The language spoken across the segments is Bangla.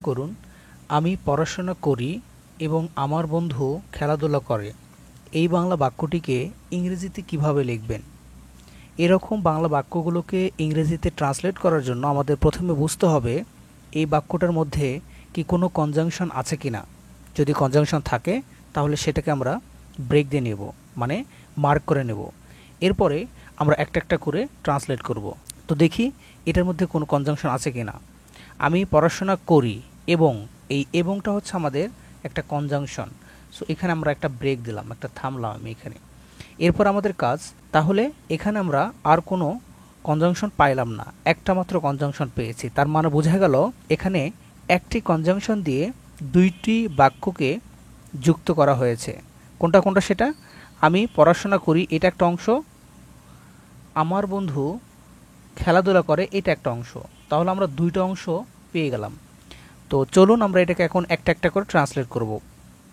করুন, আমি পড়াশোনা করি এবং আমার বন্ধু খেলাধুলা করে। এই বাংলা বাক্যটিকে ইংরেজিতে কিভাবে লিখবেন? এরকম বাংলা বাক্যগুলোকে ইংরেজিতে ট্রান্সলেট করার জন্য আমাদের প্রথমে বুঝতে হবে এই বাক্যটার মধ্যে কি কোনো কনজাংশন আছে কিনা। যদি কনজাংশন থাকে তাহলে সেটাকে আমরা ব্রেক দিয়ে নেব, মানে মার্ক করে নেব। এরপরে আমরা একটা একটা করে ট্রান্সলেট করব। তো দেখি এটার মধ্যে কোনো কনজাংশন আছে কিনা। আমি পড়াশোনা করি এবং এই এবংটা হচ্ছে আমাদের একটা কনজাংশন। সো এখানে আমরা একটা ব্রেক দিলাম, একটা থামলাম আমি এখানে। এরপর আমাদের কাজ, তাহলে এখানে আমরা আর কোনো কনজাংশন পাইলাম না, একটা মাত্র কনজাংশন পেয়েছি। তার মানে বোঝা গেল এখানে একটি কনজাংশন দিয়ে দুইটি বাক্যকে যুক্ত করা হয়েছে। কোনটা কোনটা সেটা? আমি পড়াশোনা করি, এটা একটা অংশ। আমার বন্ধু খেলাধুলা করে, এটা একটা অংশ। তাহলে আমরা দুইটা অংশ পেয়ে গেলাম। তো চলুন আমরা এটাকে এখন একটা একটা করে ট্রান্সলেট করব।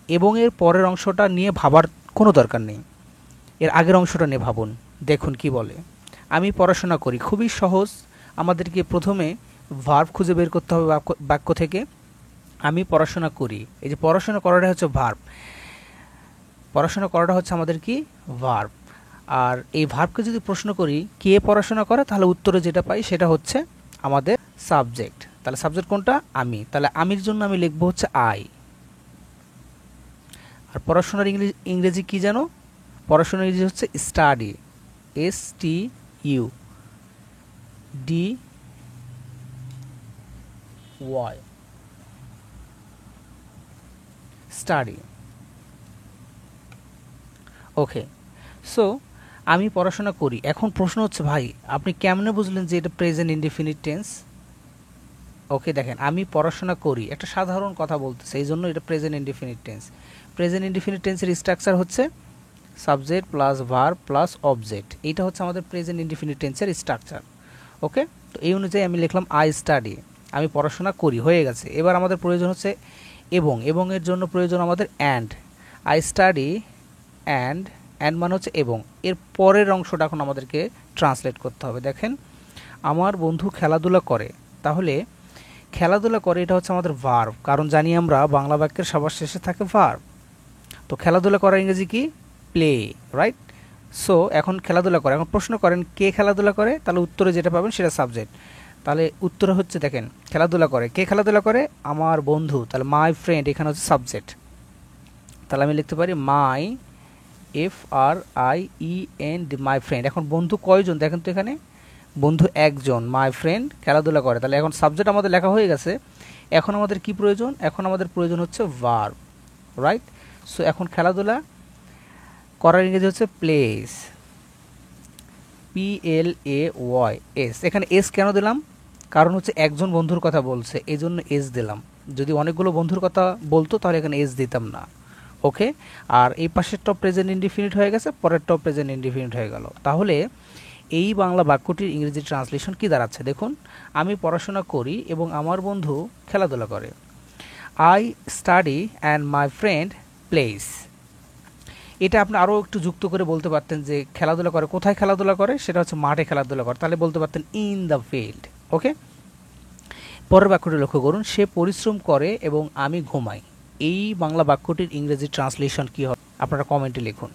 এবং এর পরের অংশটা নিয়ে ভাবার কোনো দরকার নেই, এর আগের অংশটা নিয়ে ভাবুন। দেখুন কি বলে। আমি পড়াশোনা করি, খুবই সহজ। আমাদেরকে প্রথমে ভার্ব খুঁজে বের করতে হবে বাক্য থেকে। আমি পড়াশোনা করি, এই যে পড়াশোনা করাটা হচ্ছে ভার্ব, পড়াশোনা করাটা হচ্ছে আমাদের কি ভার্ব। আর এই ভার্বকে যদি প্রশ্ন করি কে পড়াশোনা করে, তাহলে উত্তরে যেটা পাই সেটা হচ্ছে আমাদের সাবজেক্ট। তাহলে সাবজেক্ট কোনটা? আমি। তাহলে আমির জন্য আমি লিখবো হচ্ছে আই। আর পড়াশোনার ইংরেজি কি জানো? পড়াশোনার ইংরেজি হচ্ছে স্টাডি, STUDY, স্টাডি। ওকে, সো আমি পড়াশোনা করি। এখন প্রশ্ন হচ্ছে, ভাই আপনি কেমনে বুঝলেন যে এটা প্রেজেন্ট ইনডিফিনিট টেন্স? ওকে, দেখেন আমি পড়াশোনা করি একটা সাধারণ কথা বলতেছে, এই জন্য এটা present indefinite tense. Present indefinite টেন্সের স্ট্রাকচার হচ্ছে subject plus verb plus object. এইটা হচ্ছে আমাদের প্রেজেন্ট ইনডিফিনিট টেন্সের স্ট্রাকচার। ওকে, তো এই অনুযায়ী আমি লিখলাম আই স্টাডি, আমি পড়াশোনা করি, হয়ে গেছে। এবার আমাদের প্রয়োজন হচ্ছে এবং, এবং এর জন্য প্রয়োজন আমাদের and. I study and, and মানে হচ্ছে এবং। এর পরের অংশটা এখন আমাদেরকে ট্রান্সলেট করতে হবে। দেখেন, আমার বন্ধু খেলাধুলা করে, তাহলে খেলাধুলা করে এটা হচ্ছে আমাদের ভার্ব, কারণ জানি আমরা বাংলা বাক্যের সবার শেষে থাকে ভার্ব। তো খেলাধুলা করার ইংরেজি কি? Play, right? সো এখন খেলাধুলা করে, এখন প্রশ্ন করেন কে খেলাধুলা করে, তাহলে উত্তরে যেটা পাবেন সেটা সাবজেক্ট। তাহলে উত্তরে হচ্ছে, দেখেন খেলাধুলা করে, কে খেলাধুলা করে? আমার বন্ধু। তাহলে মাই ফ্রেন্ড এখানে হচ্ছে সাবজেক্ট। তাহলে আমি লিখতে পারি মাই FRIEND, মাই ফ্রেন্ড। এখন বন্ধু কয়জন দেখেন তো, এখানে বন্ধু একজন, মাই ফ্রেন্ড খেলাধুলা করে। তাহলে এখন সাবজেক্ট আমাদের লেখা হয়ে গেছে। এখন আমাদের কি প্রয়োজন? এখন আমাদের প্রয়োজন হচ্ছে ভার্ব, রাইট? সো এখন খেলাধুলা করার ইংরেজি হচ্ছে প্লেস, PLAYS। এখানে এস কেন দিলাম? কারণ হচ্ছে একজন বন্ধুর কথা বলছে, এই জন্য এস দিলাম। যদি অনেকগুলো বন্ধুর কথা বলতো তাহলে এখানে এস দিতাম না। ওকে, আর এই পাশের টপ প্রেজেন্ট ইনডিফিনিট হয়ে গেছে, পরের টপ প্রেজেন্ট ইনডিফিনিট হয়ে গেল। তাহলে এই বাংলা বাক্যটির ইংরেজি ট্রান্সলেশন কি দাঁড়াচ্ছে? দেখুন, আমি পড়াশোনা করি এবং আমার বন্ধু খেলাধুলা করে। I study and my friend place. এটা আপনি আরও একটু যুক্ত করে বলতে পারতেন যে খেলাধুলা করে, কোথায় খেলাধুলা করে? সেটা হচ্ছে মাঠে খেলাধুলা করে। তাহলে বলতে পারতেন ইন দ্য ফিল্ড। ওকে, পরের বাক্যটি লক্ষ্য করুন, সে পরিশ্রম করে এবং আমি ঘুমাই। এই বাংলা বাক্যটির ইংরেজি ট্রান্সলেশন কি হবে আপনারা কমেন্টে লিখুন।